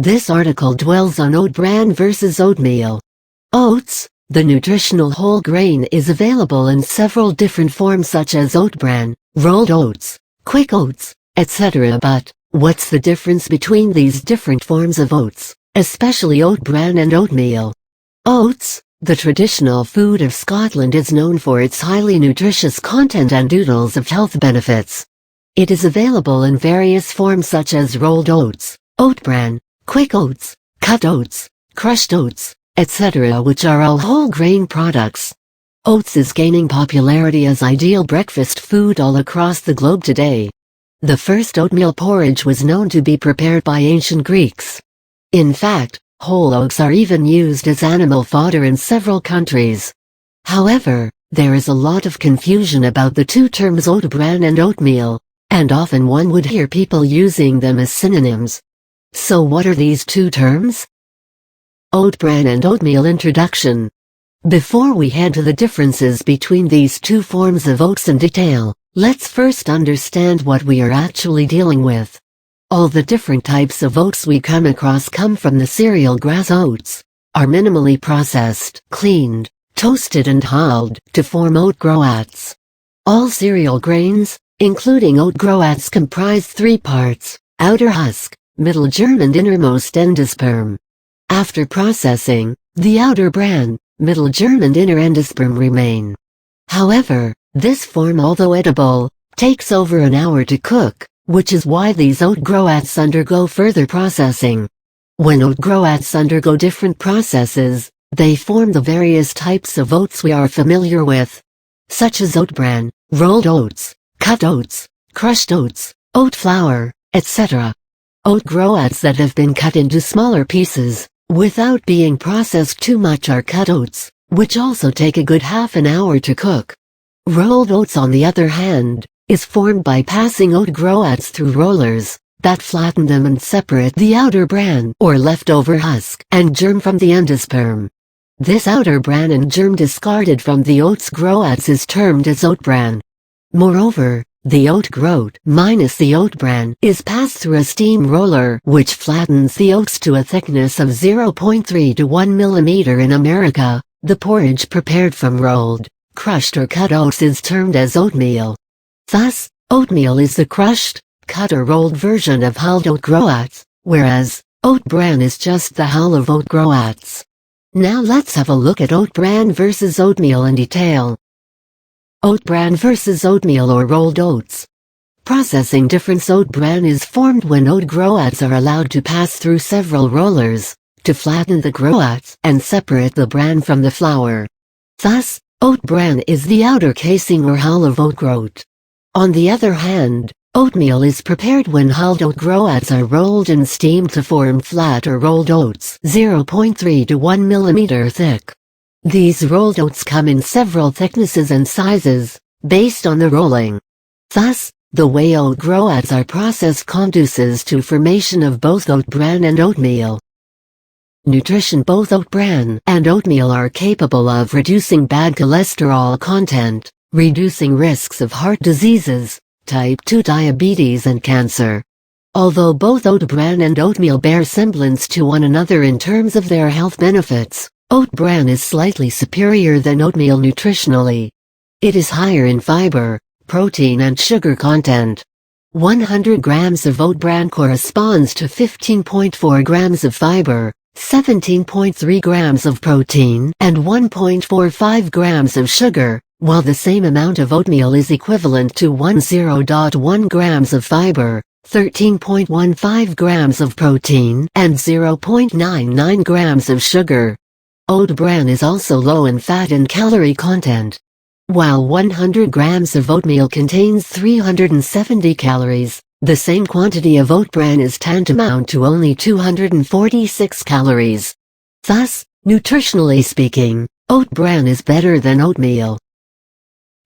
This article dwells on oat bran versus oatmeal. Oats, the nutritional whole grain, is available in several different forms such as oat bran, rolled oats, quick oats, etc. But, what's the difference between these different forms of oats, especially oat bran and oatmeal? Oats, the traditional food of Scotland, is known for its highly nutritious content and oodles of health benefits. It is available in various forms such as rolled oats, oat bran, quick oats, cut oats, crushed oats, etc., which are all whole grain products. Oats is gaining popularity as ideal breakfast food all across the globe today. The first oatmeal porridge was known to be prepared by ancient Greeks. In fact, whole oats are even used as animal fodder in several countries. However, there is a lot of confusion about the two terms oat bran and oatmeal, and often one would hear people using them as synonyms. So what are these two terms? Oat bran and oatmeal. Introduction. Before we head to the differences between these two forms of oats in detail, let's first understand what we are actually dealing with. All the different types of oats we come across come from the cereal grass oats, are minimally processed, cleaned, toasted and hulled to form oat groats. All cereal grains, including oat groats, comprise three parts: outer husk, middle germ and innermost endosperm. After processing, the outer bran, middle germ and inner endosperm remain. However, this form, although edible, takes over an hour to cook, which is why these oat groats undergo further processing. When oat groats undergo different processes, they form the various types of oats we are familiar with, such as oat bran, rolled oats, cut oats, crushed oats, oat flour, etc. Oat groats that have been cut into smaller pieces, without being processed too much, are cut oats, which also take a good half an hour to cook. Rolled oats, on the other hand, is formed by passing oat groats through rollers that flatten them and separate the outer bran or leftover husk and germ from the endosperm. This outer bran and germ discarded from the oats groats is termed as oat bran. Moreover, the oat groat minus the oat bran is passed through a steam roller which flattens the oats to a thickness of 0.3 to 1 millimeter. In America, the porridge prepared from rolled, crushed or cut oats is termed as oatmeal. Thus, oatmeal is the crushed, cut or rolled version of hulled oat groats, whereas oat bran is just the hull of oat groats. Now let's have a look at oat bran versus oatmeal in detail. Oat bran versus oatmeal or rolled oats. Processing difference. Oat bran is formed when oat groats are allowed to pass through several rollers to flatten the groats and separate the bran from the flour. Thus, oat bran is the outer casing or hull of oat groat. On the other hand, oatmeal is prepared when hulled oat groats are rolled and steamed to form flat or rolled oats 0.3 to 1 millimeter thick. These rolled oats come in several thicknesses and sizes, based on the rolling. Thus, the way oat groats are processed conduces to formation of both oat bran and oatmeal. Nutrition. Both oat bran and oatmeal are capable of reducing bad cholesterol content, reducing risks of heart diseases, type 2 diabetes and cancer. Although both oat bran and oatmeal bear semblance to one another in terms of their health benefits, oat bran is slightly superior than oatmeal nutritionally. It is higher in fiber, protein and sugar content. 100 grams of oat bran corresponds to 15.4 grams of fiber, 17.3 grams of protein and 1.45 grams of sugar, while the same amount of oatmeal is equivalent to 10.1 grams of fiber, 13.15 grams of protein and 0.99 grams of sugar. Oat bran is also low in fat and calorie content. While 100 grams of oatmeal contains 370 calories, the same quantity of oat bran is tantamount to only 246 calories. Thus, nutritionally speaking, oat bran is better than oatmeal.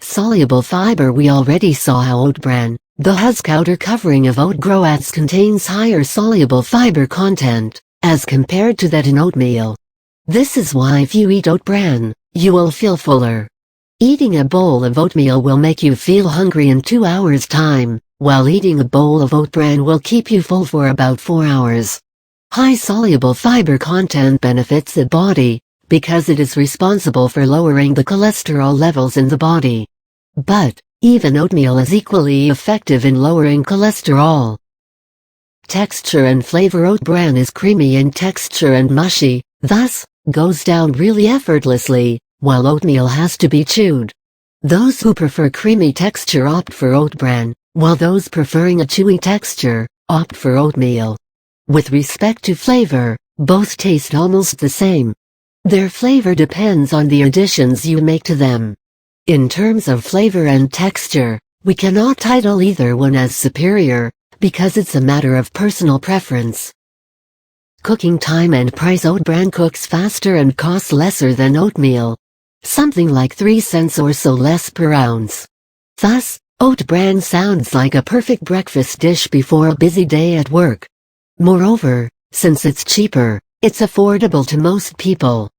Soluble fiber. We already saw how oat bran, the husk outer covering of oat groats, contains higher soluble fiber content, as compared to that in oatmeal. This is why if you eat oat bran, you will feel fuller. Eating a bowl of oatmeal will make you feel hungry in 2 hours' time, while eating a bowl of oat bran will keep you full for about 4 hours. High soluble fiber content benefits the body, because it is responsible for lowering the cholesterol levels in the body. But, even oatmeal is equally effective in lowering cholesterol. Texture and flavor: Oat Bran is creamy in texture and mushy, thus, goes down really effortlessly, while oatmeal has to be chewed. Those who prefer creamy texture opt for Oat Bran, while those preferring a chewy texture, opt for oatmeal. With respect to flavor, both taste almost the same. Their flavor depends on the additions you make to them. In terms of flavor and texture, we cannot title either one as superior, because it's a matter of personal preference. Cooking time and price: Oat Bran cooks faster and costs lesser than oatmeal. Something like 3 cents or so less per ounce. Thus, Oat Bran sounds like a perfect breakfast dish before a busy day at work. Moreover, since it's cheaper, it's affordable to most people.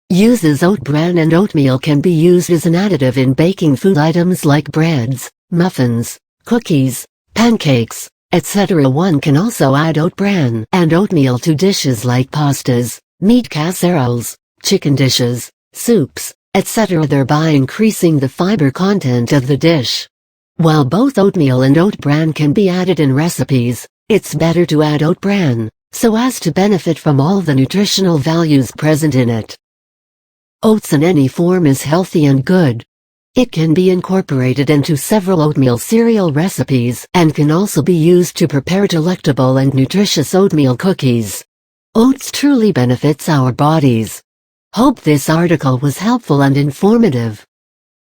Uses: Oat Bran and oatmeal can be used as an additive in baking food items like breads, muffins, cookies, pancakes, etc. One can also add Oat Bran and oatmeal to dishes like pastas, meat casseroles, chicken dishes, soups, etc., thereby increasing the fiber content of the dish. While both oatmeal and Oat Bran can be added in recipes, it's better to add Oat Bran, so as to benefit from all the nutritional values present in it. Oats in any form is healthy and good. It can be incorporated into several oatmeal cereal recipes and can also be used to prepare delectable and nutritious oatmeal cookies. Oats truly benefits our bodies. Hope this article was helpful and informative.